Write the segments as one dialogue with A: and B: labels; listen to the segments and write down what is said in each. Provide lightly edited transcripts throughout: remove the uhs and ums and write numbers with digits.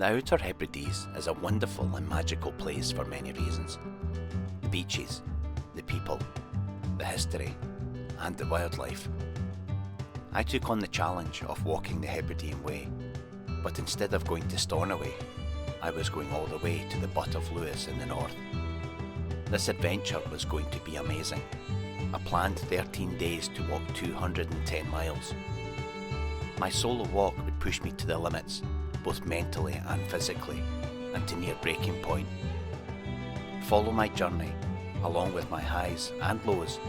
A: The Outer Hebrides is a wonderful and magical place for many reasons. The beaches, the people, the history, and the wildlife. I took on the challenge of walking the Hebridean Way, but instead of going to Stornoway, I was going all the way to the Butt of Lewis in the north. This adventure was going to be amazing. I planned 13 days to walk 210 miles. My solo walk would push me to the limits, both mentally and physically, and to near breaking point. Follow my journey, along with my highs and lows,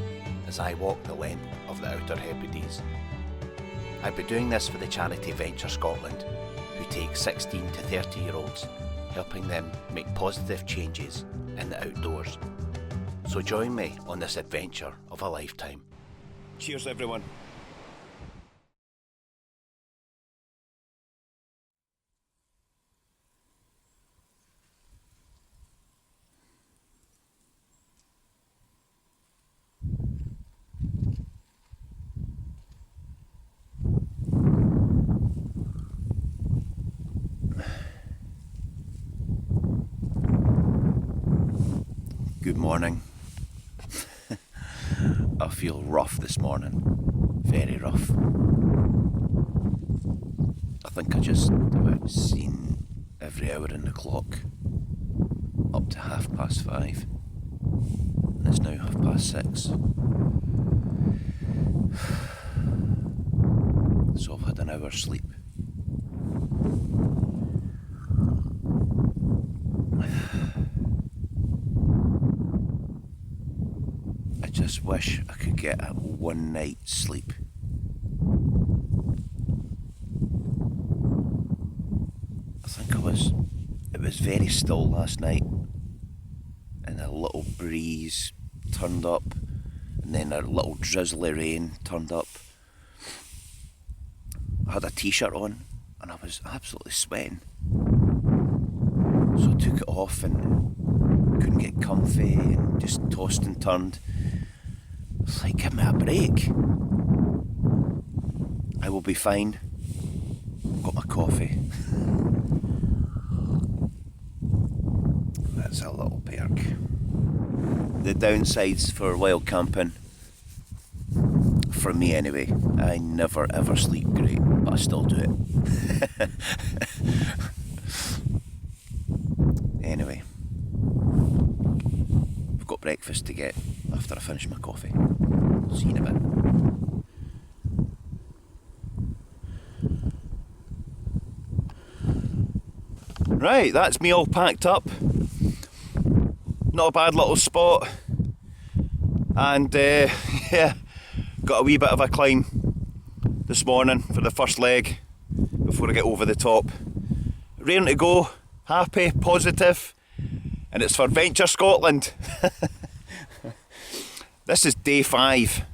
A: as I walk the length of the Outer Hebrides. I'll be doing this for the charity Venture Scotland, who take 16 to 30-year-olds, helping them make positive changes in the outdoors. So join me on this adventure of a lifetime. Cheers, everyone. Good morning. I feel rough this morning, very rough. I think I just about seen every hour in the clock, up to 5:30, and it's now 6:30. So I've had an hour's sleep. I just wish I could get a one night's sleep. I think it was very still last night, and a little breeze turned up, and then a little drizzly rain turned up. I had a t-shirt on and I was absolutely sweating, so I took it off and couldn't get comfy and just tossed and turned. It's like, give me a break. I will be fine. Got my coffee. That's a little perk. The downsides for wild camping, for me anyway, I never ever sleep great, but I still do it. Anyway, I've got breakfast to get after I finish my coffee. See you in a bit. Right, that's me all packed up. Not a bad little spot. And yeah, got a wee bit of a climb this morning for the first leg before I get over the top. Raring to go, happy, positive, and it's for Venture Scotland. This is day 5.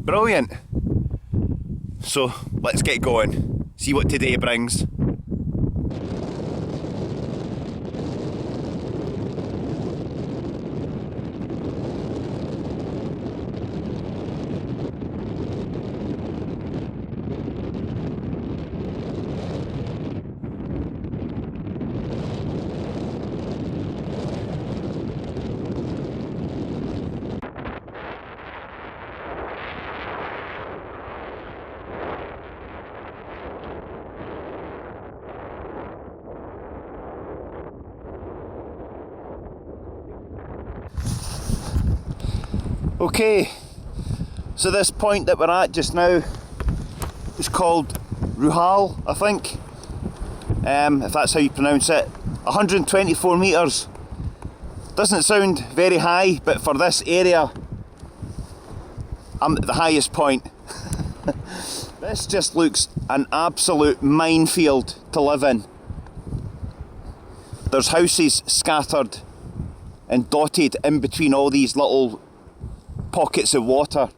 A: Brilliant. So let's get going, see what today brings. Okay, so this point that we're at just now is called Ruhal, I think, if that's how you pronounce it. 124 metres. Doesn't sound very high, but for this area, I'm at the highest point. This just looks an absolute minefield to live in. There's houses scattered and dotted in between all these little pockets of water.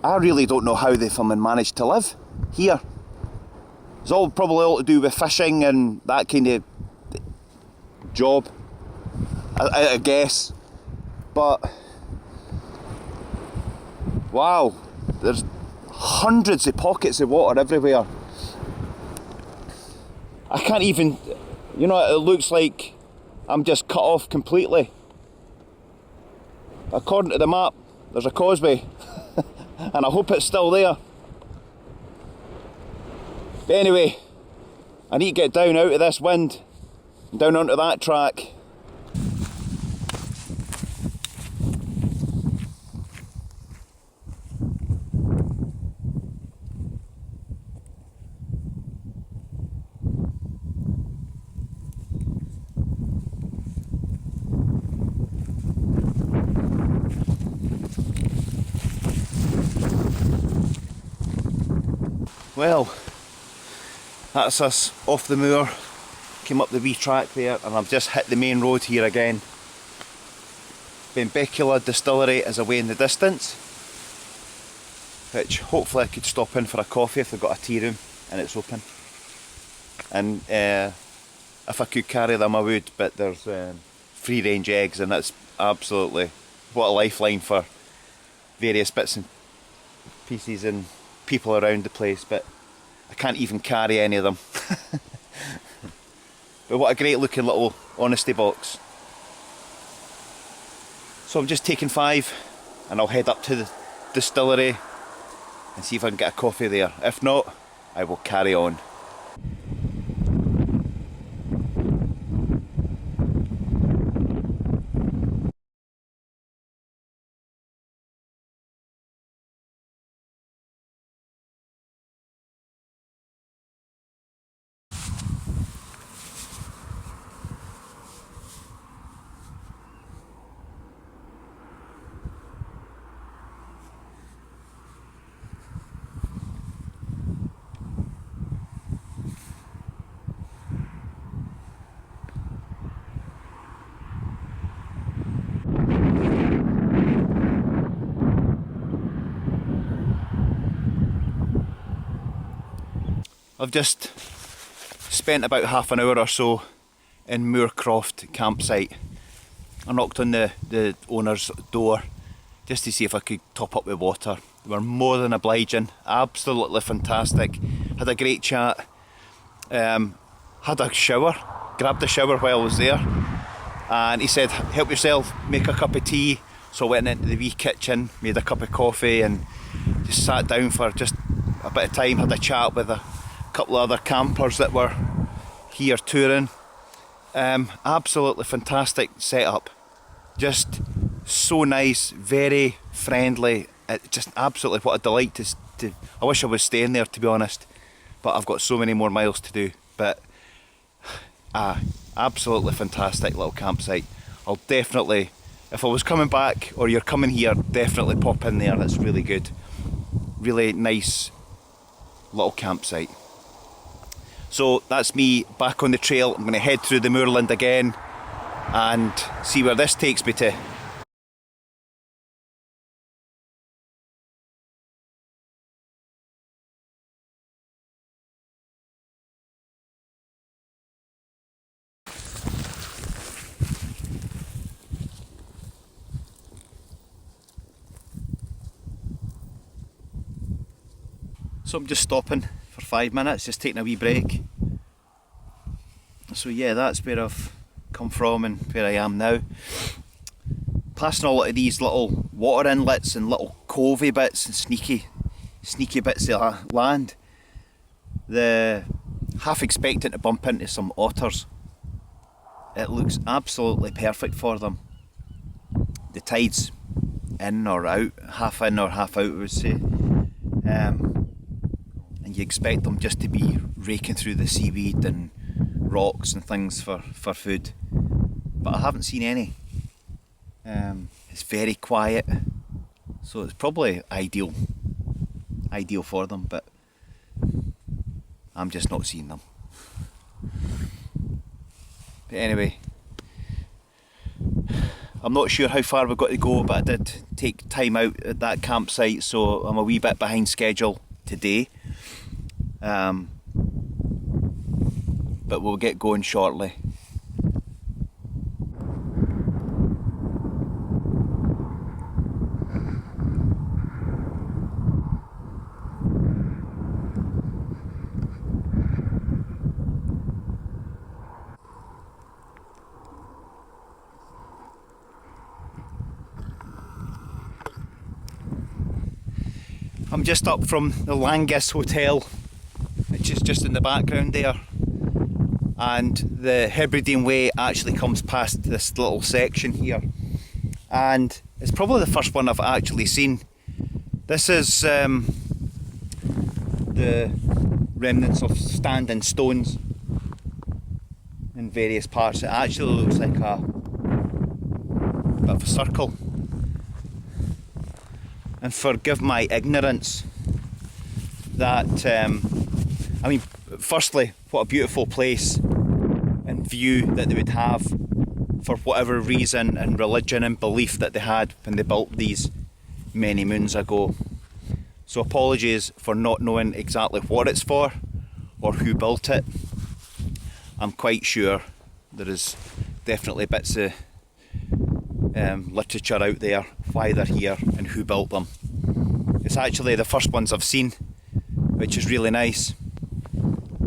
A: I really don't know how the fishermen managed to live here. It's all probably all to do with fishing and that kind of job, I guess. But wow, there's hundreds of pockets of water everywhere. I can't even, you know, it looks like I'm just cut off completely. According to the map, there's a causeway, and I hope it's still there. But anyway, I need to get down out of this wind, and down onto that track. Well, that's us off the moor, came up the wee track there, and I've just hit the main road here again. Benbecula Distillery is away in the distance, which hopefully I could stop in for a coffee if they've got a tea room and it's open. And if I could carry them I would, but there's free range eggs, and that's absolutely what a lifeline for various bits and pieces and people around the place, but I can't even carry any of them. But what a great looking little honesty box. So I'm just taking 5 and I'll head up to the distillery and see if I can get a coffee there. If not, I will carry on. I've just spent about half an hour or so in Moorcroft campsite. I knocked on the owner's door just to see if I could top up with water. They were more than obliging, absolutely fantastic. Had a great chat, had a shower, grabbed a shower while I was there, and he said, help yourself, make a cup of tea. So I went into the wee kitchen, made a cup of coffee and just sat down for just a bit of time, had a chat with a couple of other campers that were here touring. Absolutely fantastic setup, just so nice, very friendly. Just absolutely what a delight to I wish I was staying there, to be honest, but I've got so many more miles to do. But absolutely fantastic little campsite. I'll definitely, if I was coming back or you're coming here, definitely pop in there. It's really good, really nice little campsite. So that's me back on the trail. I'm going to head through the moorland again and see where this takes me to. So I'm just stopping for 5 minutes, just taking a wee break. So yeah, that's where I've come from and where I am now. Passing a lot of these little water inlets and little covey bits and sneaky bits of land. Half expecting to bump into some otters. It looks absolutely perfect for them. The tide's in or out, half in or half out, I would say. And you expect them just to be raking through the seaweed and rocks and things for food, but I haven't seen any. It's very quiet, so it's probably ideal for them, but I'm just not seeing them. But anyway, I'm not sure how far we've got to go, but I did take time out at that campsite, so I'm a wee bit behind schedule today. But we'll get going shortly. I'm just up from the Langus Hotel, which is just in the background there, and the Hebridean Way actually comes past this little section here, and it's probably the first one I've actually seen. This is the remnants of standing stones in various parts. It actually looks like a bit of a circle. And forgive my ignorance that, I mean, firstly, what a beautiful place and view that they would have for whatever reason and religion and belief that they had when they built these many moons ago. So apologies for not knowing exactly what it's for or who built it. I'm quite sure there is definitely bits of literature out there, why they're here and who built them. It's actually the first ones I've seen, which is really nice.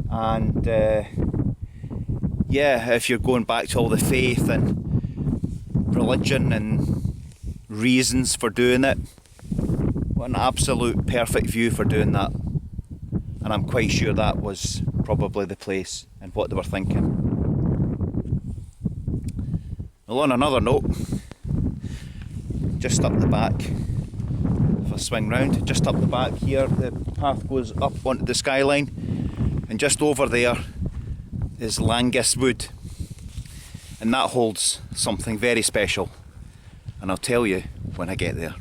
A: And yeah, if you're going back to all the faith and religion and reasons for doing it, what an absolute perfect view for doing that. And I'm quite sure that was probably the place and what they were thinking. Well, on another note, just up the back, if I swing round, just up the back here, the path goes up onto the skyline, and just over there is Langus Wood, and that holds something very special, and I'll tell you when I get there.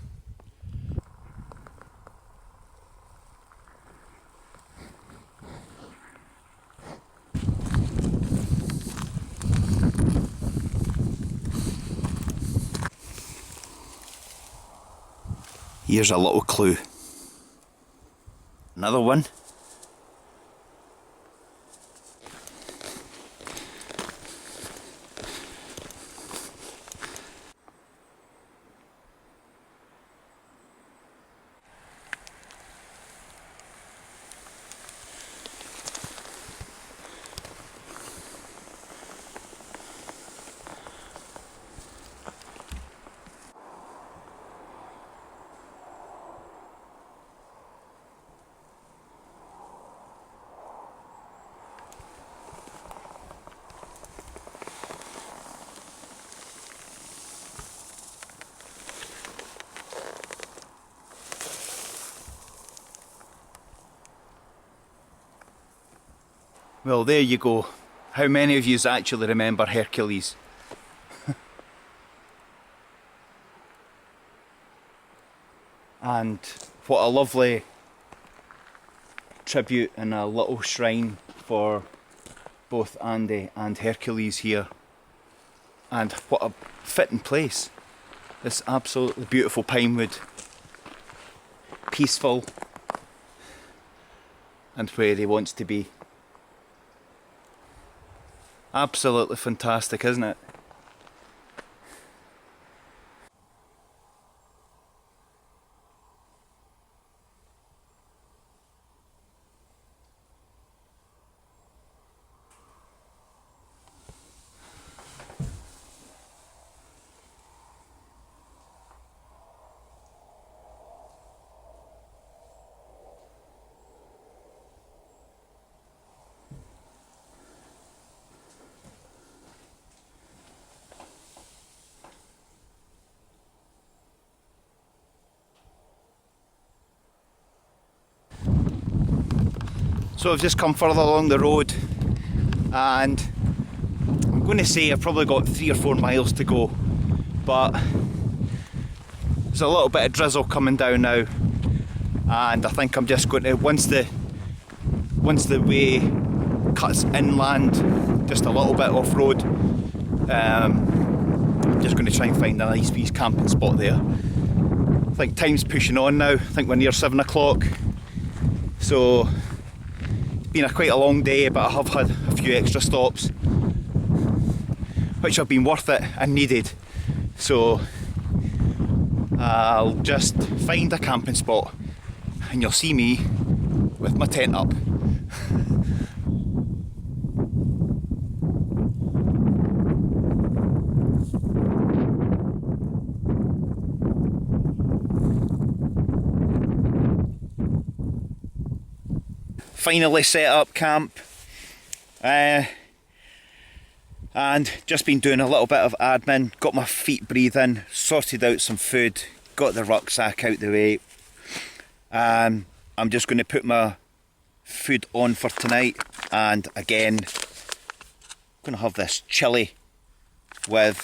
A: Here's a little clue. Another one. Well, there you go. How many of you actually remember Hercules? And what a lovely tribute and a little shrine for both Andy and Hercules here. And what a fitting place. This absolutely beautiful pinewood. Peaceful. And where he wants to be. Absolutely fantastic, isn't it? So I've just come further along the road, and I'm going to say I've probably got 3 or 4 miles to go, but there's a little bit of drizzle coming down now, and I think I'm just going to, once the way cuts inland just a little bit off road, I'm just going to try and find a nice wee camping spot there. I think time's pushing on now. I think we're near 7 o'clock, so been quite a long day, but I have had a few extra stops which have been worth it and needed, so I'll just find a camping spot and you'll see me with my tent up. finally set up camp. And just been doing a little bit of admin, got my feet breathing, sorted out some food, got the rucksack out the way. I'm just going to put my food on for tonight, and again, I'm going to have this chilli with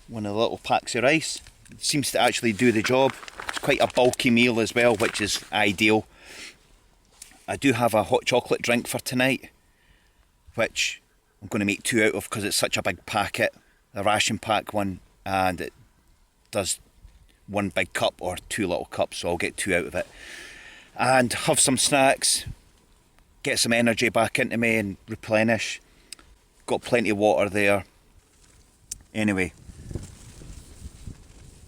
A: one of the little packs of rice. It seems to actually do the job. It's quite a bulky meal as well, which is ideal. I do have a hot chocolate drink for tonight, which I'm going to make 2 out of because it's such a big packet, the ration pack one, and it does 1 big cup or 2 little cups, so I'll get 2 out of it. And have some snacks, get some energy back into me and replenish. Got plenty of water there. Anyway,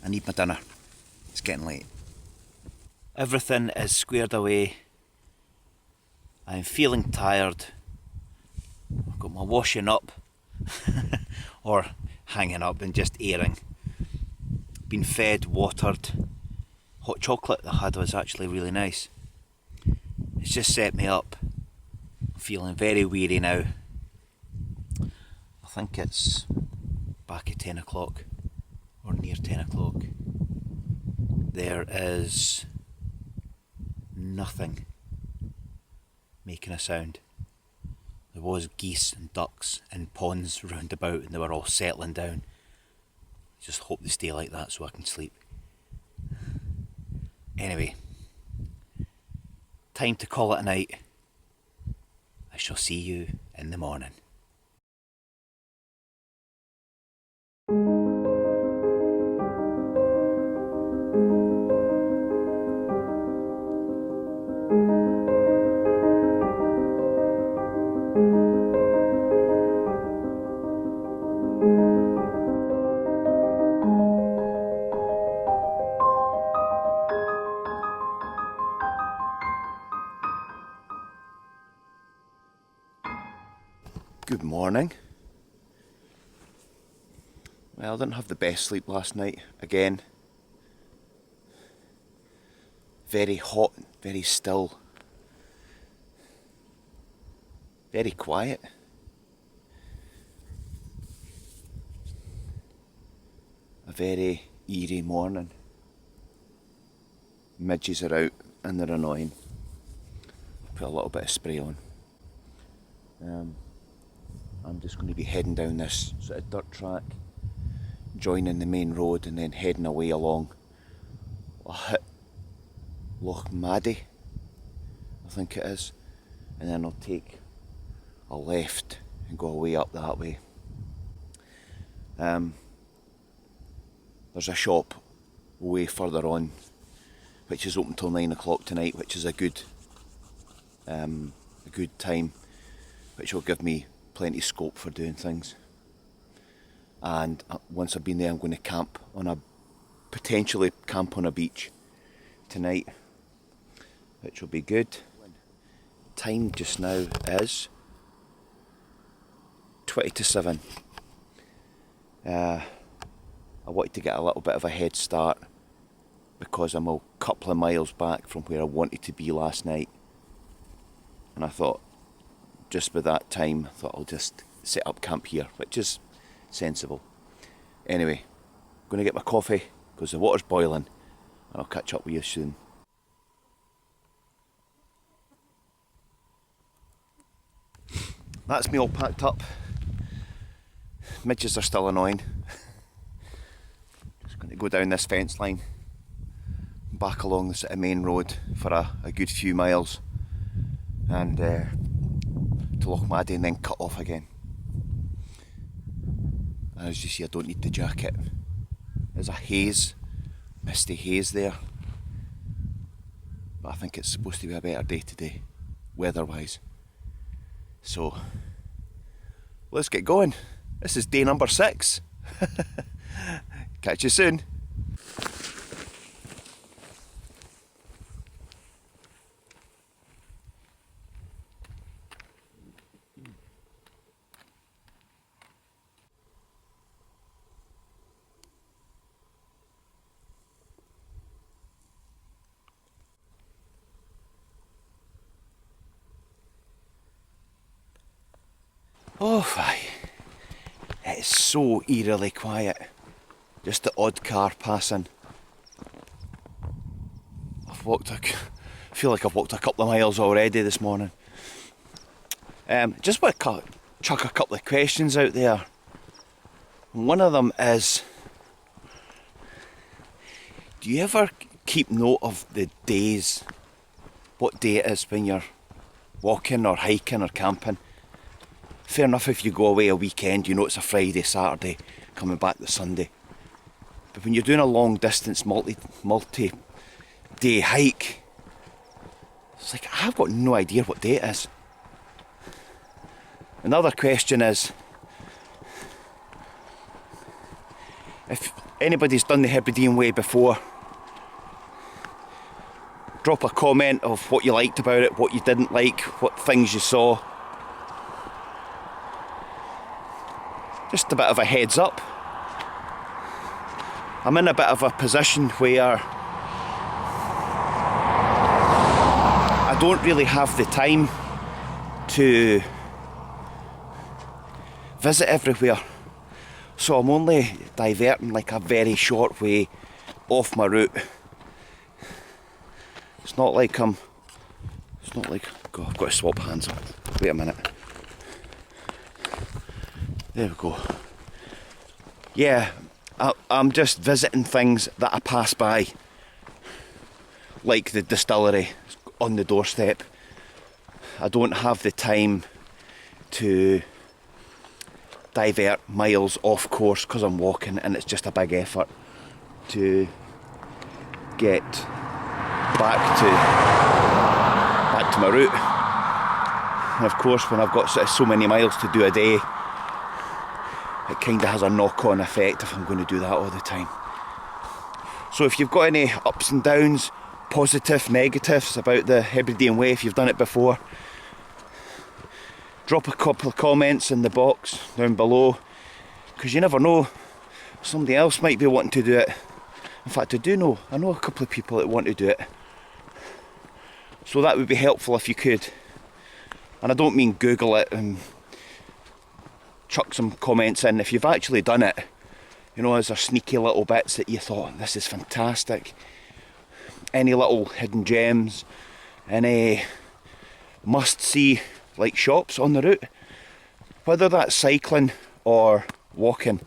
A: I need my dinner. It's getting late. Everything is squared away. I'm feeling tired. I've got my washing up or hanging up and just airing. Been fed, watered. Hot chocolate I had was actually really nice. It's just set me up. I'm feeling very weary now. I think it's back at 10 o'clock or near 10 o'clock. There is nothing making a sound. There was geese and ducks and ponds round about, and they were all settling down. Just hope they stay like that so I can sleep. Anyway, time to call it a night. I shall see you in the morning. Good morning. Well, I didn't have the best sleep last night, again. Very hot, very still. Very quiet. A very eerie morning. Midges are out and they're annoying. Put a little bit of spray on. I'm just going to be heading down this sort of dirt track, joining the main road and then heading away along. I'll hit Loch Maddie, I think it is, and then I'll take a left and go away up that way. There's a shop way further on which is open till 9 o'clock tonight, which is a good time, which will give me plenty of scope for doing things. And once I've been there, I'm going to potentially camp on a beach tonight, which will be good. Time just now is 20 to 7. I wanted to get a little bit of a head start because I'm a couple of miles back from where I wanted to be last night, and I thought, just by that time, I thought I'll just set up camp here, which is sensible. Anyway, I'm going to get my coffee because the water's boiling, and I'll catch up with you soon. That's me all packed up. Midges are still annoying. Just going to go down this fence line, back along the sort of main road for a good few miles, and to Loch Maddie and then cut off again. And as you see, I don't need the jacket. There's a haze, misty haze there, but I think it's supposed to be a better day today, weather-wise. So, let's get going. This is day number 6. Catch you soon. Oh, aye. It's so eerily quiet. Just the odd car passing. I feel like I've walked a couple of miles already this morning. Just want to chuck a couple of questions out there. One of them is, do you ever keep note of the days, what day it is when you're walking or hiking or camping? Fair enough if you go away a weekend, you know it's a Friday, Saturday, coming back the Sunday. But when you're doing a long distance multi-day hike, it's like, I've got no idea what day it is. Another question is, if anybody's done the Hebridean Way before, drop a comment of what you liked about it, what you didn't like, what things you saw. Just a bit of a heads up. I'm in a bit of a position where I don't really have the time to visit everywhere. So I'm only diverting like a very short way off my route. It's not like God, I've got to swap hands up. Wait a minute. There we go. Yeah, I'm just visiting things that I pass by. Like the distillery on the doorstep. I don't have the time to divert miles off course because I'm walking, and it's just a big effort to get back to my route. And of course, when I've got so many miles to do a day, it kind of has a knock-on effect if I'm going to do that all the time. So if you've got any ups and downs, positive, negatives about the Hebridean Way, if you've done it before, drop a couple of comments in the box down below, because you never know, somebody else might be wanting to do it. In fact, I know a couple of people that want to do it. So that would be helpful if you could. And I don't mean Google it and chuck some comments in. If you've actually done it, you know, is there sneaky little bits that you thought, this is fantastic? Any little hidden gems? Any must-see like shops on the route? Whether that's cycling or walking.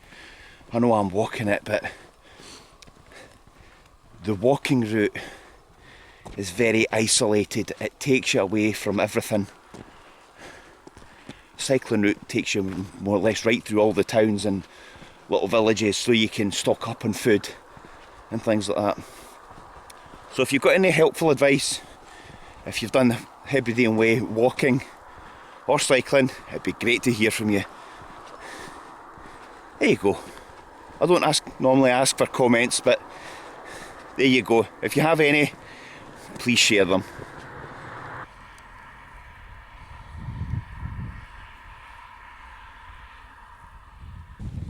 A: I know I'm walking it, but the walking route is very isolated. It takes you away from everything. Cycling route takes you more or less right through all the towns and little villages, so you can stock up on food and things like that. So if you've got any helpful advice, if you've done the Hebridean Way walking or cycling, it'd be great to hear from you. There you go. I don't normally ask for comments, but there you go. If you have any, please share them.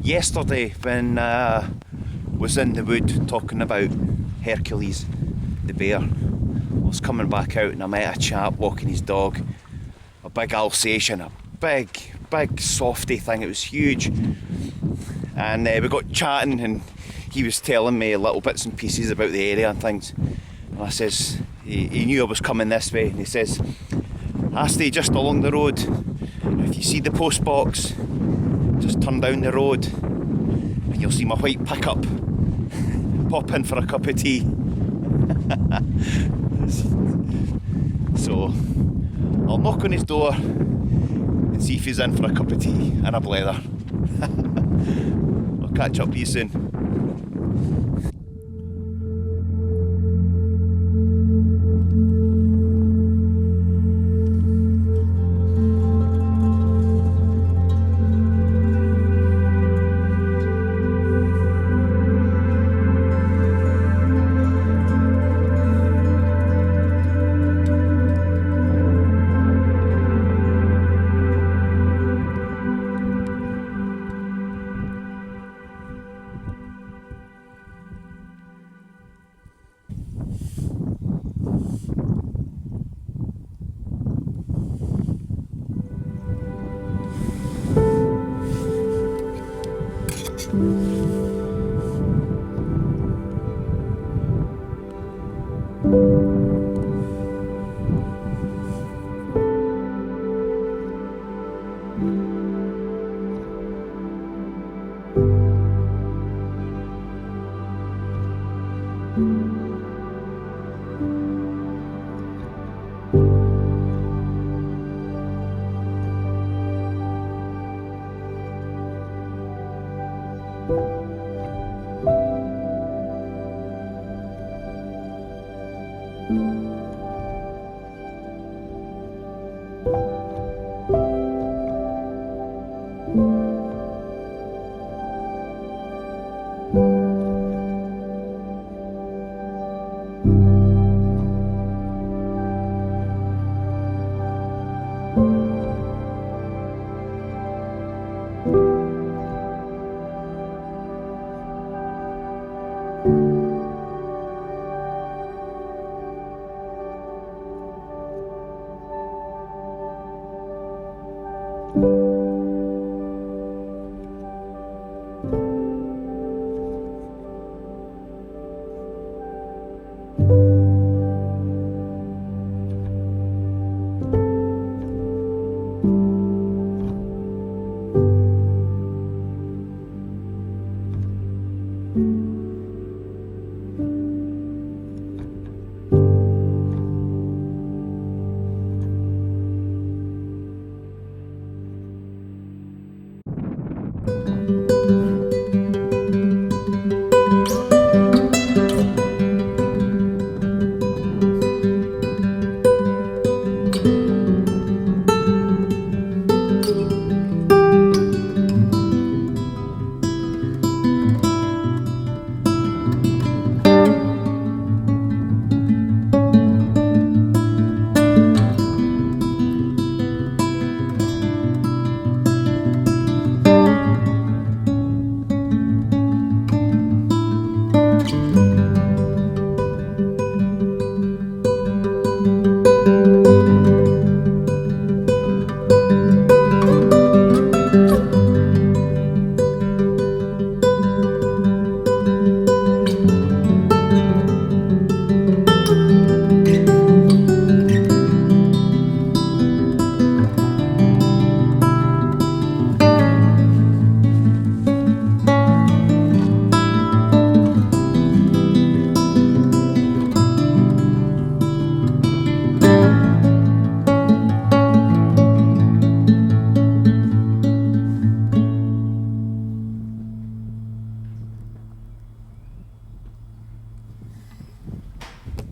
A: Yesterday, when I was in the wood talking about Hercules, the bear, I was coming back out and I met a chap walking his dog, a big Alsatian, a big softy thing. It was huge, and we got chatting, and he was telling me little bits and pieces about the area and things. And I says, he knew I was coming this way, and he says, I stay just along the road. If you see the post box, just turn down the road and you'll see my white pickup. Pop in for a cup of tea. So I'll knock on his door and see if he's in for a cup of tea and a blether. I'll catch up with you soon.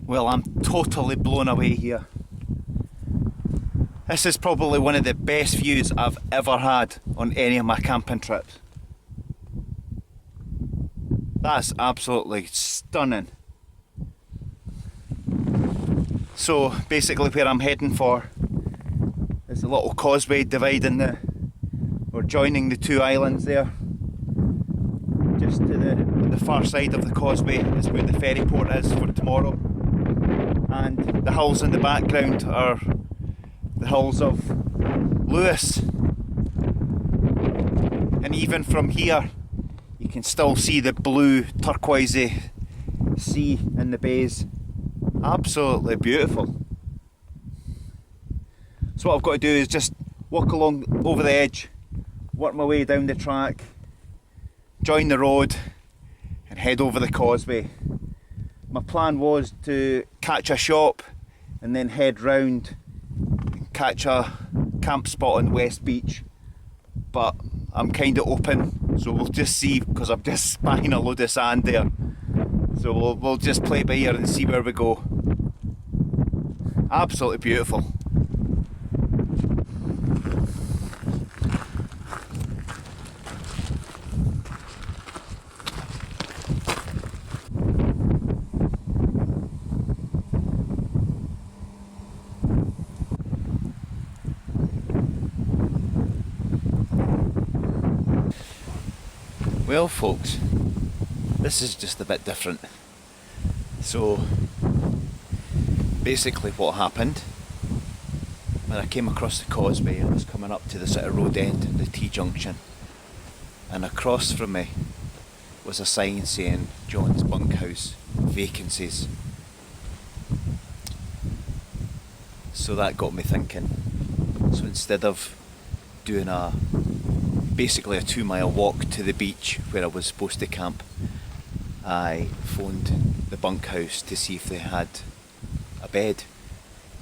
A: Well, I'm totally blown away here. This is probably one of the best views I've ever had on any of my camping trips. That's absolutely stunning. So basically where I'm heading for is a little causeway dividing or joining the two islands there. Just to the far side of the causeway is where the ferry port is for tomorrow. And the hills in the background are the hills of Lewis. And even from here you can still see the blue turquoisey sea in the bays. Absolutely beautiful. So what I've got to do is just walk along over the edge, work my way down the track, join the road and head over the causeway. My plan was to catch a shop and then head round and catch a camp spot on West Beach, but I'm kind of open, so we'll just see, because I'm just spying a load of sand there, so we'll just play by ear and see where we go. Absolutely beautiful. Well folks, this is just a bit different. So basically what happened, when I came across the causeway, I was coming up to the sort of road end, the T-junction, and across from me was a sign saying John's bunkhouse, vacancies. So that got me thinking. So instead of doing basically a 2-mile walk to the beach where I was supposed to camp, I phoned the bunkhouse to see if they had a bed,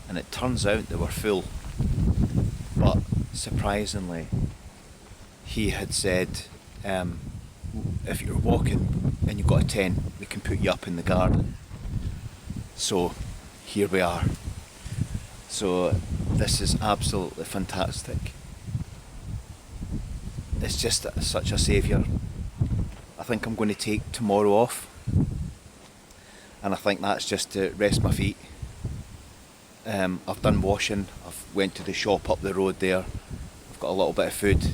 A: and it turns out they were full. But surprisingly, he had said, if you're walking and you've got a tent, we can put you up in the garden. So here we are. So this is absolutely fantastic. It's just such a saviour. I think I'm going to take tomorrow off, and I think that's just to rest my feet. I've done washing, I've went to the shop up the road there, I've got a little bit of food,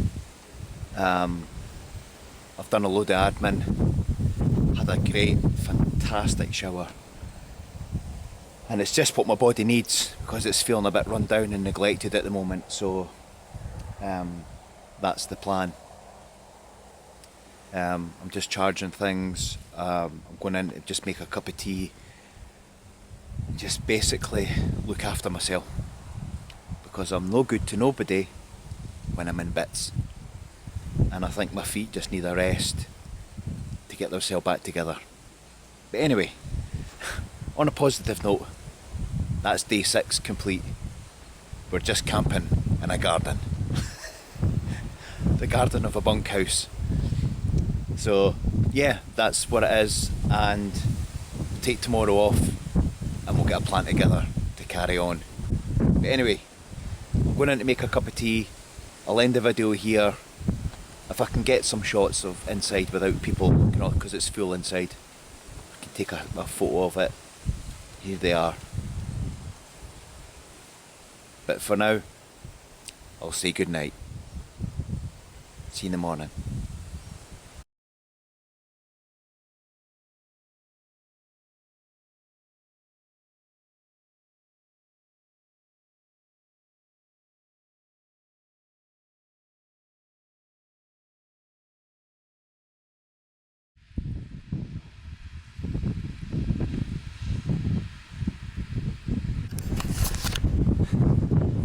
A: I've done a load of admin, had a great, fantastic shower, and it's just what my body needs because it's feeling a bit run down and neglected at the moment. So
B: That's the plan. I'm just charging things. I'm going in to just make a cup of tea. Just basically look after myself. Because I'm no good to nobody when I'm in bits. And I think my feet just need a rest to get themselves back together. But anyway, on a positive note, that's day 6 complete. We're just camping in a garden. The garden of a bunkhouse. So yeah, that's what it is, and we'll take tomorrow off and we'll get a plan together to carry on. But anyway, I'm going in to make a cup of tea. I'll end the video here. If I can get some shots of inside without people looking on, because it's full inside, I can take a photo of it. Here they are. But for now, I'll say good night. See you in the morning.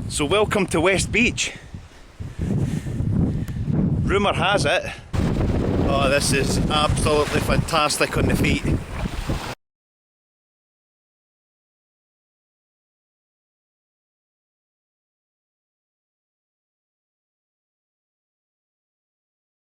B: So welcome to West Beach. Rumour has it, oh, this is absolutely fantastic on the feet.